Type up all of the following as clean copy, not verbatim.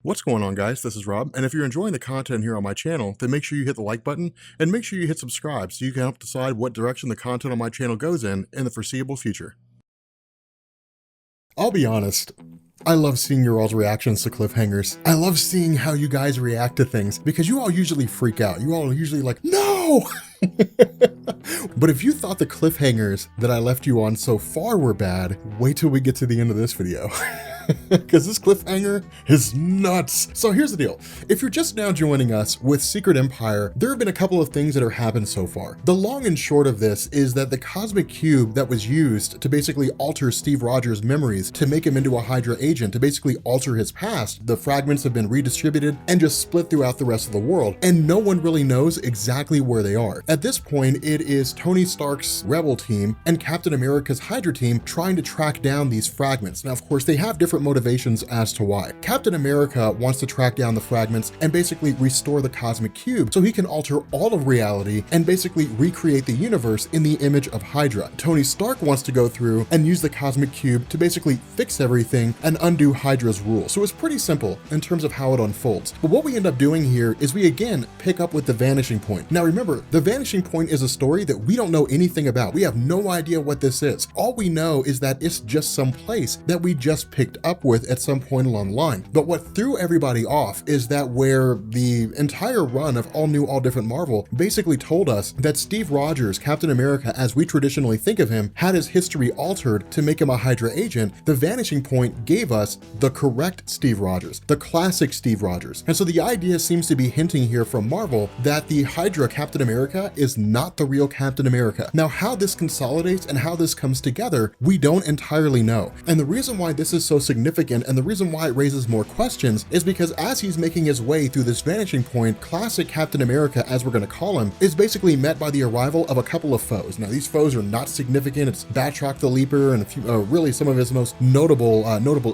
What's going on, guys? This is Rob, and if you're enjoying the content here on my channel, then make sure you hit the like button and make sure you hit subscribe so you can help decide what direction the content on my channel goes in the foreseeable future. I'll be honest, I love seeing your all's reactions to cliffhangers. I love seeing how you guys react to things because you all usually freak out. You all are usually like, no! But if you thought the cliffhangers that I left you on so far were bad, wait till we get to the end of this video. Because this cliffhanger is nuts. So here's the deal. If you're just now joining us with Secret Empire, there have been a couple of things that have happened so far. The long and short of this is that the cosmic cube that was used to basically alter Steve Rogers' memories to make him into a Hydra agent, to basically alter his past, the fragments have been redistributed and just split throughout the rest of the world, and no one really knows exactly where they are. At this point, it is Tony Stark's Rebel team and Captain America's Hydra team trying to track down these fragments. Now, of course, they have different motivations as to why. Captain America wants to track down the fragments and basically restore the cosmic cube so he can alter all of reality and basically recreate the universe in the image of Hydra. Tony Stark wants to go through and use the cosmic cube to basically fix everything and undo Hydra's rule. So it's pretty simple in terms of how it unfolds. But what we end up doing here is we again pick up with the vanishing point. Now remember, the vanishing point is a story that we don't know anything about. We have no idea what this is. All we know is that it's just some place that we just picked up with at some point along the line. But what threw everybody off is that where the entire run of All New, All Different Marvel basically told us that Steve Rogers, Captain America, as we traditionally think of him, had his history altered to make him a Hydra agent, the vanishing point gave us the correct Steve Rogers, the classic Steve Rogers. And so the idea seems to be hinting here from Marvel that the Hydra Captain America is not the real Captain America. Now, how this consolidates and how this comes together, we don't entirely know. And the reason why this is so significant and the reason why it raises more questions is because as he's making his way through this vanishing point, classic Captain America, as we're going to call him, is basically met by the arrival of a couple of foes. Now, these foes are not significant. It's Batroc the Leaper and a few, really some of his most notable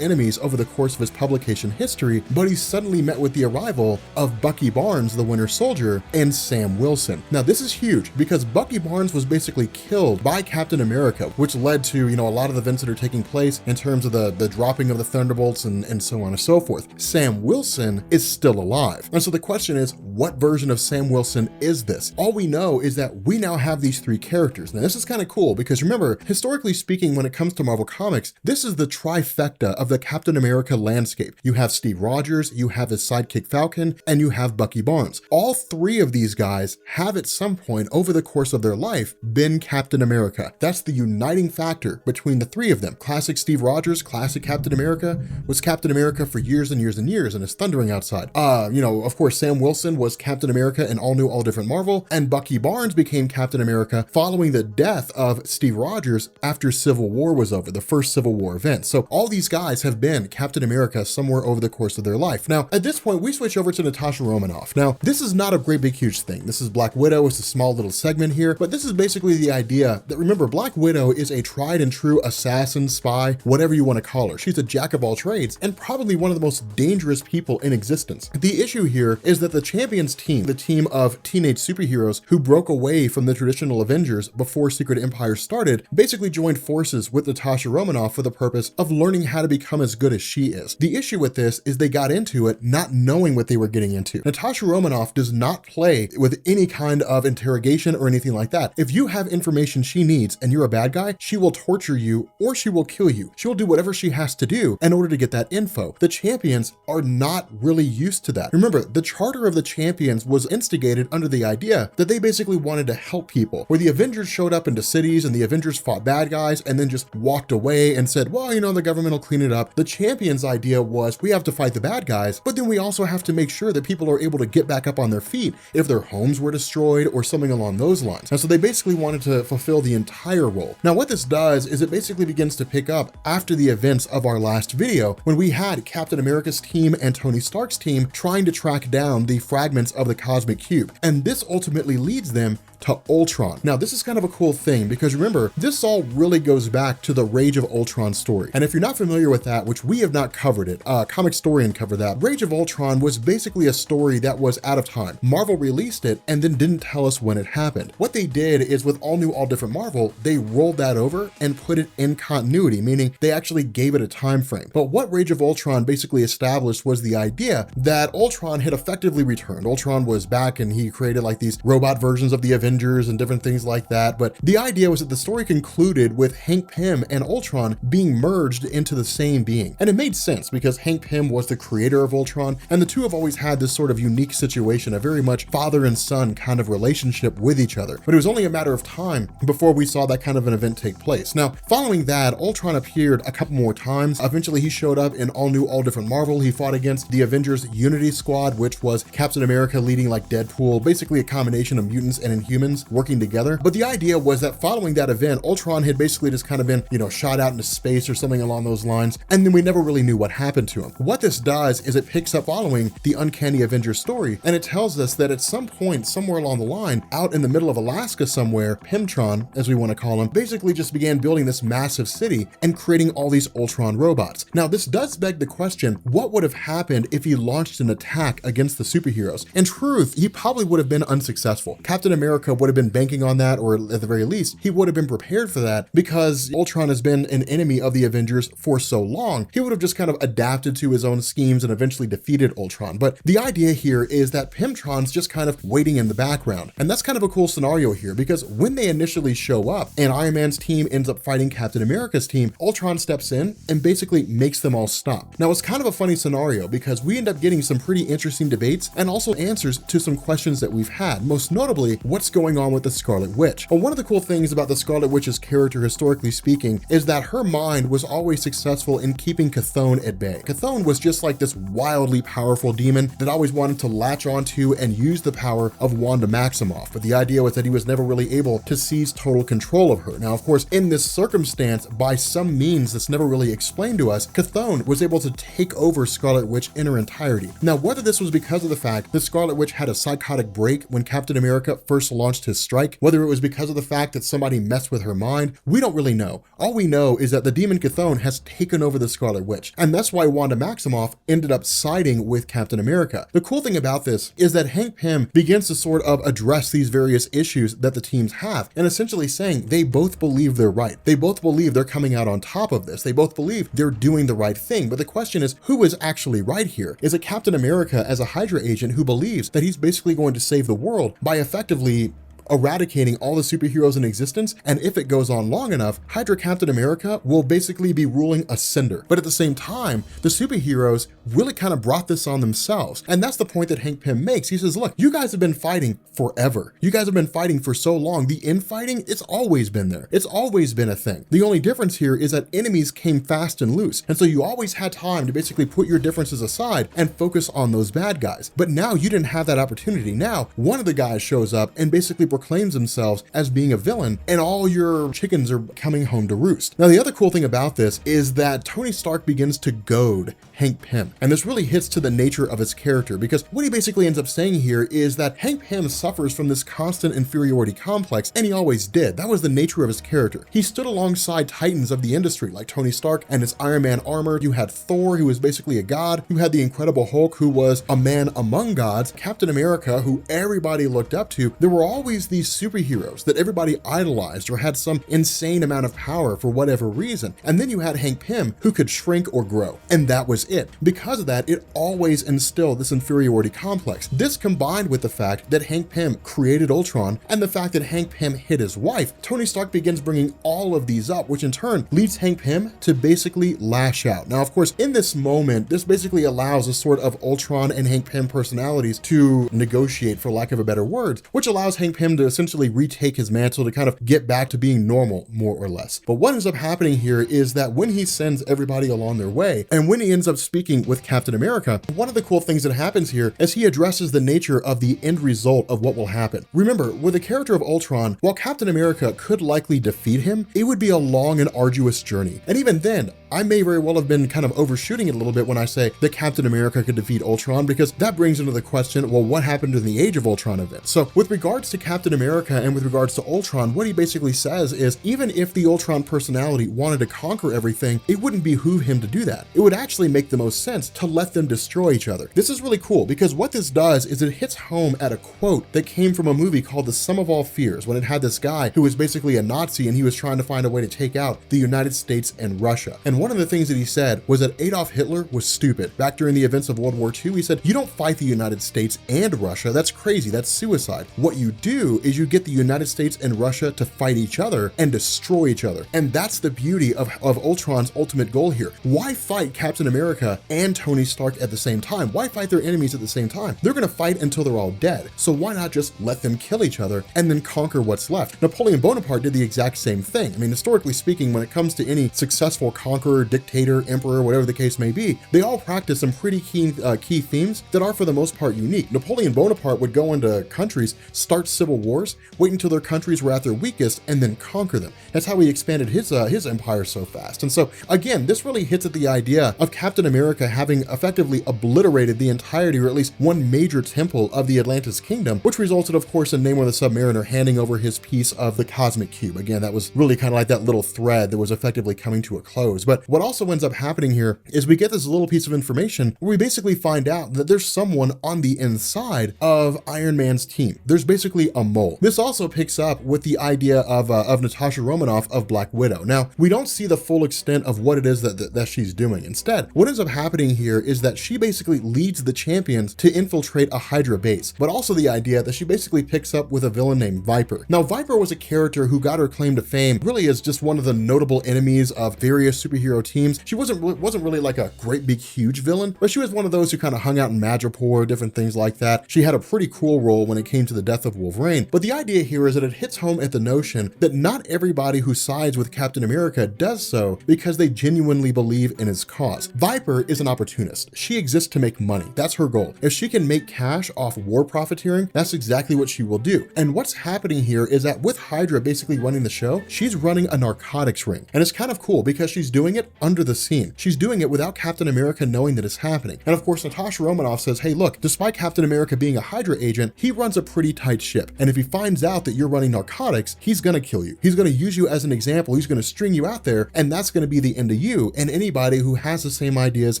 enemies over the course of his publication history, but he's suddenly met with the arrival of Bucky Barnes, the Winter Soldier, and Sam Wilson. Now, this is huge because Bucky Barnes was basically killed by Captain America, which led to, a lot of the events that are taking place in terms of the dropping of the Thunderbolts and so on and so forth. Sam Wilson is still alive. And so the question is, what version of Sam Wilson is this? All we know is that we now have these three characters. Now, this is kind of cool because remember, historically speaking, when it comes to Marvel Comics, this is the trifecta of the Captain America landscape. You have Steve Rogers, you have his sidekick Falcon, and you have Bucky Barnes. All three of these guys have at some point over the course of their life been Captain America. That's the uniting factor between the three of them. Classic Steve Rogers, classic Captain America, was Captain America for years and years and years, and it's thundering outside. Of course, Sam Wilson was Captain America in All New, All Different Marvel, and Bucky Barnes became Captain America following the death of Steve Rogers after Civil War was over, the first Civil War event. So all these guys have been Captain America somewhere over the course of their life. Now, at this point, we switch over to Natasha Romanoff. Now, this is not a great big huge thing. This is Black Widow. It's a small little segment here, but this is basically the idea that, remember, Black Widow is a tried and true assassin, spy, whatever you want to call her. She's a jack of all trades and probably one of the most dangerous people in existence. The issue here is that the Champions team, the team of teenage superheroes who broke away from the traditional Avengers before Secret Empire started, basically joined forces with Natasha Romanoff for the purpose of learning how to become as good as she is. The issue with this is they got into it not knowing what they were getting into. Natasha Romanoff does not play with any kind of interrogation or anything like that. If you have information she needs and you're a bad guy, she will torture you or she will kill you. She will do whatever she has to do in order to get that info. The Champions are not really used to that. Remember, the charter of the Champions was instigated under the idea that they basically wanted to help people, where the Avengers showed up into cities and the Avengers fought bad guys and then just walked away and said, well, the government will clean it up. The Champions idea was we have to fight the bad guys, but then we also have to make sure that people are able to get back up on their feet if their homes were destroyed or something along those lines. And so they basically wanted to fulfill the entire role. Now, what this does is it basically begins to pick up after the events of our last video, when we had Captain America's team and Tony Stark's team trying to track down the fragments of the cosmic cube. And this ultimately leads them to Ultron. Now, this is kind of a cool thing because remember, this all really goes back to the Rage of Ultron story. And if you're not familiar with that, which we have not covered it, Comic Storian covered that, Rage of Ultron was basically a story that was out of time. Marvel released it and then didn't tell us when it happened. What they did is with All New, All Different Marvel, they rolled that over and put it in continuity, meaning they actually gave it a time time frame. But what Rage of Ultron basically established was the idea that Ultron had effectively returned. Ultron was back and he created like these robot versions of the Avengers and different things like that. But the idea was that the story concluded with Hank Pym and Ultron being merged into the same being. And it made sense because Hank Pym was the creator of Ultron, and the two have always had this sort of unique situation, a very much father and son kind of relationship with each other. But it was only a matter of time before we saw that kind of an event take place. Now, following that, Ultron appeared a couple more times. Eventually, he showed up in All New, All Different Marvel. He fought against the Avengers Unity Squad, which was Captain America leading like Deadpool, basically a combination of mutants and Inhumans working together. But the idea was that following that event, Ultron had basically just kind of been, shot out into space or something along those lines, and then we never really knew what happened to him. What this does is it picks up following the Uncanny Avengers story, and it tells us that at some point, somewhere along the line, out in the middle of Alaska somewhere, Pymtron, as we want to call him, basically just began building this massive city and creating all these Ultron robots. Now, this does beg the question, what would have happened if he launched an attack against the superheroes? In truth, he probably would have been unsuccessful. Captain America would have been banking on that, or at the very least, he would have been prepared for that because Ultron has been an enemy of the Avengers for so long. He would have just kind of adapted to his own schemes and eventually defeated Ultron. But the idea here is that Pymtron's just kind of waiting in the background. And that's kind of a cool scenario here because when they initially show up and Iron Man's team ends up fighting Captain America's team, Ultron steps in and basically makes them all stop. Now, it's kind of a funny scenario because we end up getting some pretty interesting debates and also answers to some questions that we've had, most notably what's going on with the Scarlet Witch. Well, one of the cool things about the Scarlet Witch's character, historically speaking, is that her mind was always successful in keeping Chthon at bay. Chthon was just like this wildly powerful demon that always wanted to latch onto and use the power of Wanda Maximoff. But the idea was that he was never really able to seize total control of her. Now, of course, in this circumstance, by some means that's never really explained to us, Chthon was able to take over Scarlet Witch in her entirety. Now, whether this was because of the fact that Scarlet Witch had a psychotic break when Captain America first launched his strike, whether it was because of the fact that somebody messed with her mind, we don't really know. All we know is that the demon Chthon has taken over the Scarlet Witch, and that's why Wanda Maximoff ended up siding with Captain America. The cool thing about this is that Hank Pym begins to sort of address these various issues that the teams have, and essentially saying they both believe they're right. They both believe they're coming out on top of this. They both believe they're doing the right thing. But the question is, who is actually right here? Is it Captain America as a Hydra agent who believes that he's basically going to save the world by effectively eradicating all the superheroes in existence, and if it goes on long enough, Hydra Captain America will basically be ruling a cinder. But at the same time, the superheroes really kind of brought this on themselves. And that's the point that Hank Pym makes. He says, look, you guys have been fighting forever. You guys have been fighting for so long. The infighting, it's always been there. It's always been a thing. The only difference here is that enemies came fast and loose. And so you always had time to basically put your differences aside and focus on those bad guys. But now you didn't have that opportunity. Now, one of the guys shows up and basically proclaims themselves as being a villain, and all your chickens are coming home to roost. Now, the other cool thing about this is that Tony Stark begins to goad Hank Pym. And this really hits to the nature of his character, because what he basically ends up saying here is that Hank Pym suffers from this constant inferiority complex, and he always did. That was the nature of his character. He stood alongside titans of the industry like Tony Stark and his Iron Man armor. You had Thor, who was basically a god. You had the Incredible Hulk, who was a man among gods. Captain America, who everybody looked up to. There were always these superheroes that everybody idolized or had some insane amount of power for whatever reason. And then you had Hank Pym, who could shrink or grow. And that was it. Because of that, it always instilled this inferiority complex. This combined with the fact that Hank Pym created Ultron and the fact that Hank Pym hit his wife, Tony Stark begins bringing all of these up, which in turn leads Hank Pym to basically lash out. Now, of course, in this moment, this basically allows a sort of Ultron and Hank Pym personalities to negotiate, for lack of a better word, which allows Hank Pym to essentially retake his mantle to kind of get back to being normal, more or less. But what ends up happening here is that when he sends everybody along their way, and when he ends up speaking with Captain America, one of the cool things that happens here is he addresses the nature of the end result of what will happen. Remember, with the character of Ultron, while Captain America could likely defeat him, it would be a long and arduous journey. And even then, I may very well have been kind of overshooting it a little bit when I say that Captain America could defeat Ultron, because that brings into the question, well, what happened in the Age of Ultron event? So with regards to Captain America and with regards to Ultron, what he basically says is, even if the Ultron personality wanted to conquer everything, it wouldn't behoove him to do that. It would actually make the most sense to let them destroy each other. This is really cool because what this does is it hits home at a quote that came from a movie called The Sum of All Fears, when it had this guy who was basically a Nazi and he was trying to find a way to take out the United States and Russia. And And one of the things that he said was that Adolf Hitler was stupid. Back during the events of World War II, he said, you don't fight the United States and Russia. That's crazy. That's suicide. What you do is you get the United States and Russia to fight each other and destroy each other. And that's the beauty of Ultron's ultimate goal here. Why fight Captain America and Tony Stark at the same time? Why fight their enemies at the same time? They're going to fight until they're all dead. So why not just let them kill each other and then conquer what's left? Napoleon Bonaparte did the exact same thing. I mean, historically speaking, when it comes to any successful conqueror, dictator, emperor, whatever the case may be, they all practice some pretty key themes that are for the most part unique. Napoleon Bonaparte would go into countries, start civil wars, wait until their countries were at their weakest, and then conquer them. That's how he expanded his empire so fast. And so again, this really hits at the idea of Captain America having effectively obliterated the entirety, or at least one major temple of the Atlantis kingdom, which resulted, of course, in Namor the Submariner handing over his piece of the cosmic cube. Again, that was really kind of like that little thread that was effectively coming to a close. But what also ends up happening here is we get this little piece of information where we basically find out that there's someone on the inside of Iron Man's team. There's basically a mole. This also picks up with the idea of Natasha Romanoff of Black Widow. Now, we don't see the full extent of what it is that she's doing. Instead, what ends up happening here is that she basically leads the champions to infiltrate a Hydra base, but also the idea that she basically picks up with a villain named Viper. Now, Viper was a character who got her claim to fame really as just one of the notable enemies of various superhero teams. She wasn't really like a great big huge villain, but she was one of those who kind of hung out in Madripoor, different things like that. She had a pretty cool role when it came to the death of Wolverine. But the idea here is that it hits home at the notion that not everybody who sides with Captain America does so because they genuinely believe in his cause. Viper is an opportunist. She exists to make money. That's her goal. If she can make cash off war profiteering, that's exactly what she will do. And what's happening here is that with Hydra basically running the show, she's running a narcotics ring. And it's kind of cool because she's doing it under the scene. She's doing it without Captain America knowing that it's happening. And of course, Natasha Romanoff says, hey, look, despite Captain America being a Hydra agent, he runs a pretty tight ship. And if he finds out that you're running narcotics, he's gonna kill you. He's gonna use you as an example. He's gonna string you out there, and that's gonna be the end of you and anybody who has the same ideas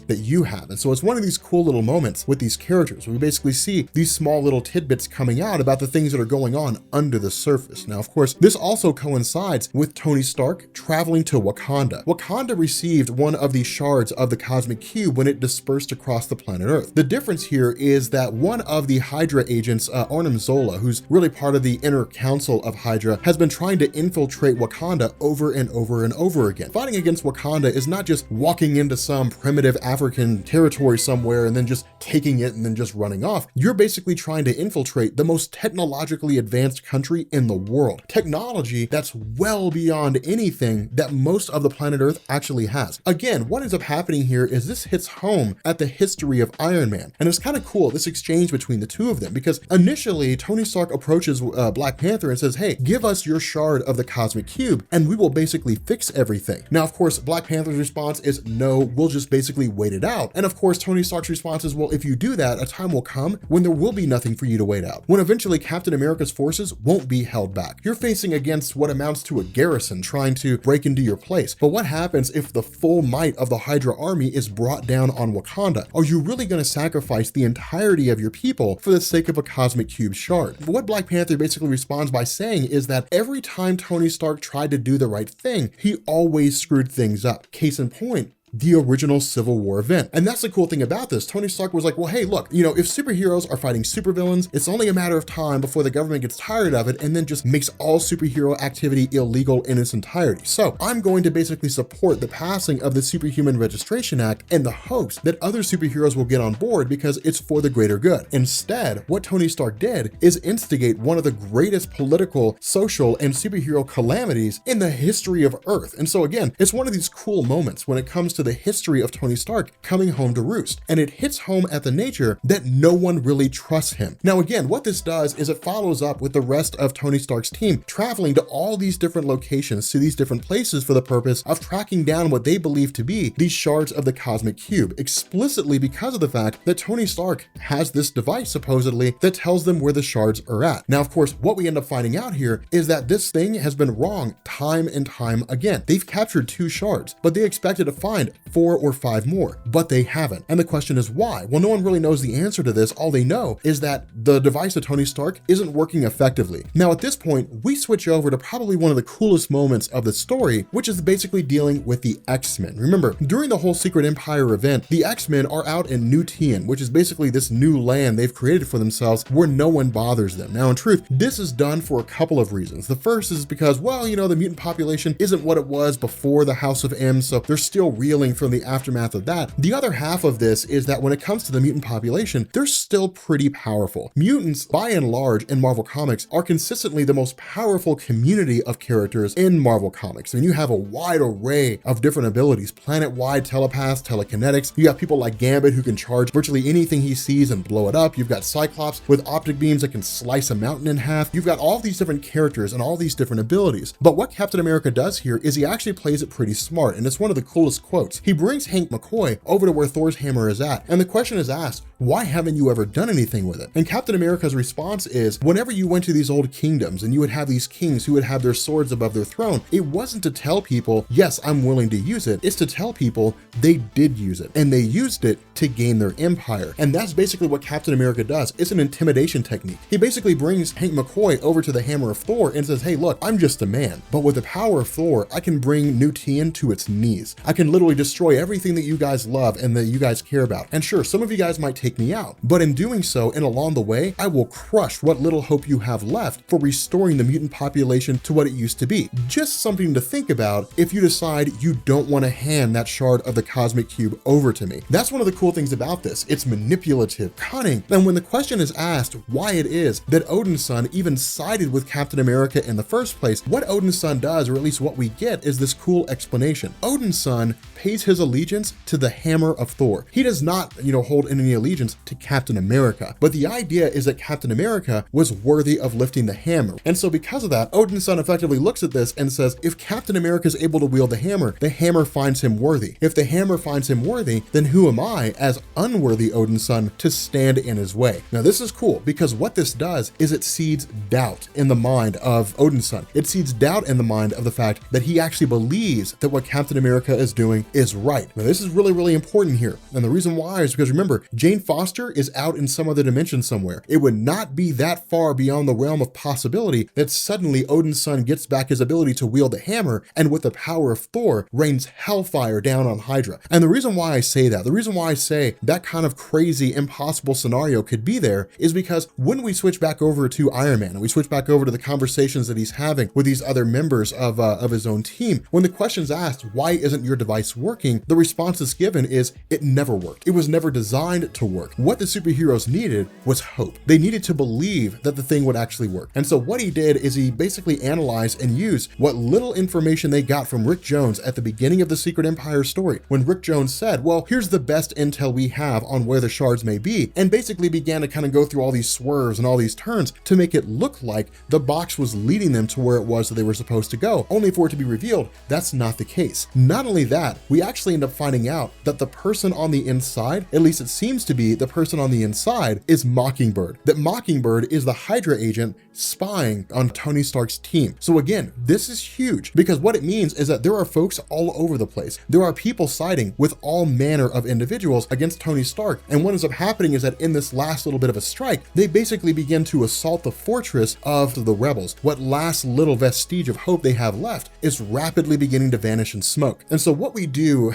that you have. And so it's one of these cool little moments with these characters where we basically see these small little tidbits coming out about the things that are going on under the surface. Now, of course, this also coincides with Tony Stark traveling to Wakanda. Wakanda received one of the shards of the cosmic cube when it dispersed across the planet Earth. The difference here is that one of the Hydra agents, Arnim Zola, who's really part of the inner council of Hydra, has been trying to infiltrate Wakanda over and over and over again. Fighting against Wakanda is not just walking into some primitive African territory somewhere and then just taking it and then just running off. You're basically trying to infiltrate the most technologically advanced country in the world. Technology that's well beyond anything that most of the planet Earth actually has. Again, what ends up happening here is this hits home at the history of Iron Man. And it's kind of cool, this exchange between the two of them, because initially Tony Stark approaches Black Panther and says, hey, give us your shard of the cosmic cube and we will basically fix everything. Now, of course, Black Panther's response is, no, we'll just basically wait it out. And of course, Tony Stark's response is, well, if you do that, a time will come when there will be nothing for you to wait out. When eventually Captain America's forces won't be held back. You're facing against what amounts to a garrison trying to break into your place. But what happens if the full might of the Hydra army is brought down on Wakanda? Are you really going to sacrifice the entirety of your people for the sake of a cosmic cube shard? But what Black Panther basically responds by saying is that every time Tony Stark tried to do the right thing, he always screwed things up. Case in point, the original Civil War event. And that's the cool thing about this. Tony Stark was like, well, hey, look, you know, if superheroes are fighting supervillains, it's only a matter of time before the government gets tired of it and then just makes all superhero activity illegal in its entirety. So I'm going to basically support the passing of the Superhuman Registration Act in the hopes that other superheroes will get on board because it's for the greater good. Instead, what Tony Stark did is instigate one of the greatest political, social, and superhero calamities in the history of Earth. And so again, it's one of these cool moments when it comes to the history of Tony Stark coming home to roost. And it hits home at the nature that no one really trusts him. Now, again, what this does is it follows up with the rest of Tony Stark's team traveling to all these different locations, to these different places for the purpose of tracking down what they believe to be these shards of the cosmic cube, explicitly because of the fact that Tony Stark has this device supposedly that tells them where the shards are at. Now, of course, what we end up finding out here is that this thing has been wrong time and time again. They've captured 2 shards, but they expected to find sent 4 or 5 more, but they haven't. And the question is why? Well, no one really knows the answer to this. All they know is that the device of Tony Stark isn't working effectively. Now, at this point, we switch over to probably one of the coolest moments of the story, which is basically dealing with the X-Men. Remember, during the whole Secret Empire event, the X-Men are out in New Tian, which is basically this new land they've created for themselves where no one bothers them. Now, in truth, this is done for a couple of reasons. The first is because, well, you know, the mutant population isn't what it was before the House of M, so they're still reeling from the aftermath of that. The other half of this is that when it comes to the mutant population, they're still pretty powerful. Mutants, by and large, in Marvel Comics, are consistently the most powerful community of characters in Marvel Comics. I mean, you have a wide array of different abilities, planet-wide telepaths, telekinetics. You got people like Gambit who can charge virtually anything he sees and blow it up. You've got Cyclops with optic beams that can slice a mountain in half. You've got all these different characters and all these different abilities. But what Captain America does here is he actually plays it pretty smart, and it's one of the coolest quotes. He brings Hank McCoy over to where Thor's hammer is at, and the question is asked, why haven't you ever done anything with it? And Captain America's response is, whenever you went to these old kingdoms and you would have these kings who would have their swords above their throne, it wasn't to tell people, yes, I'm willing to use it. It's to tell people they did use it, and they used it to gain their empire. And that's basically what Captain America does. It's an intimidation technique. He basically brings Hank McCoy over to the hammer of Thor and says, hey, look, I'm just a man, but with the power of Thor, I can bring New Tian to its knees. I can literally destroy everything that you guys love and that you guys care about. And sure, some of you guys might take me out, but in doing so, and along the way, I will crush what little hope you have left for restoring the mutant population to what it used to be. Just something to think about if you decide you don't want to hand that shard of the cosmic cube over to me. That's one of the cool things about this. It's manipulative, cunning. And when the question is asked why it is that Odin's son even sided with Captain America in the first place, what Odin's son does, or at least what we get, is this cool explanation. Odin's son pays his allegiance to the hammer of Thor. He does not, hold any allegiance to Captain America. But the idea is that Captain America was worthy of lifting the hammer. And so because of that, Odin's son effectively looks at this and says, if Captain America is able to wield the hammer finds him worthy. If the hammer finds him worthy, then who am I, as unworthy Odin's son, to stand in his way? Now this is cool because what this does is it seeds doubt in the mind of Odin's son. It seeds doubt in the mind of the fact that he actually believes that what Captain America is doing is right. Now this is really, really important here. And the reason why is because remember, Jane Foster is out in some other dimension somewhere. It would not be that far beyond the realm of possibility that suddenly Odin's son gets back his ability to wield the hammer and with the power of Thor rains hellfire down on Hydra. And the reason why I say that, the reason why I say that kind of crazy, impossible scenario could be there is because when we switch back over to Iron Man and we switch back over to the conversations that he's having with these other members of his own team, when the question's asked, why isn't your device working? The response that's given is, it never worked. It was never designed to work. What the superheroes needed was hope. They needed to believe that the thing would actually work. And so what he did is he basically analyzed and used what little information they got from Rick Jones at the beginning of the Secret Empire story, when Rick Jones said, well, here's the best intel we have on where the shards may be, and basically began to kind of go through all these swerves and all these turns to make it look like the box was leading them to where it was that they were supposed to go, only for it to be revealed that's not the case. Not only that, we actually end up finding out that the person on the inside, at least it seems to be the person on the inside, is Mockingbird. That Mockingbird is the Hydra agent spying on Tony Stark's team. So again, this is huge because what it means is that there are folks all over the place. There are people siding with all manner of individuals against Tony Stark. And what ends up happening is that in this last little bit of a strike, they basically begin to assault the fortress of the rebels. What last little vestige of hope they have left is rapidly beginning to vanish in smoke. And so what we do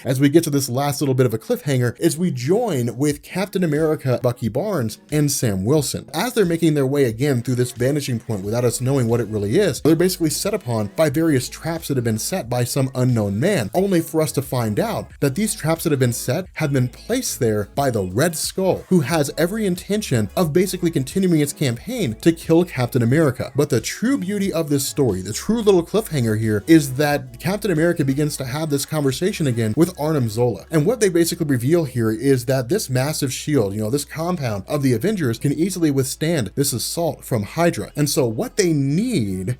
as we get to this last little bit of a cliffhanger is we join with Captain America, Bucky Barnes, and Sam Wilson. As they're making their way again through this vanishing point without us knowing what it really is, they're basically set upon by various traps that have been set by some unknown man, only for us to find out that these traps that have been set have been placed there by the Red Skull, who has every intention of basically continuing its campaign to kill Captain America. But the true beauty of this story, the true little cliffhanger here, is that Captain America begins to have this conversation again with Arnim Zola. And what they basically reveal here is that this massive shield, this compound of the Avengers can easily withstand this assault from Hydra. And so what they need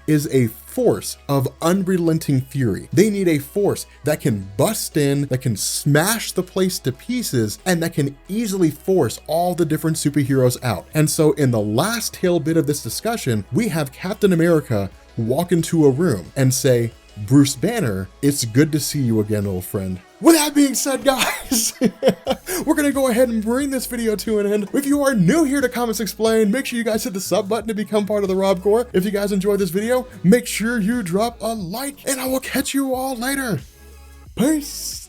is a force of unrelenting fury. They need a force that can bust in, that can smash the place to pieces, and that can easily force all the different superheroes out. And so in the last tail bit of this discussion, we have Captain America walk into a room and say, Bruce Banner, it's good to see you again, old friend. With that being said, guys, we're gonna go ahead and bring this video to an end. If you are new here to Comics Explained, make sure you guys hit the sub button to become part of the Rob Corps. If you guys enjoyed this video, make sure you drop a like, and I will catch you all later. Peace.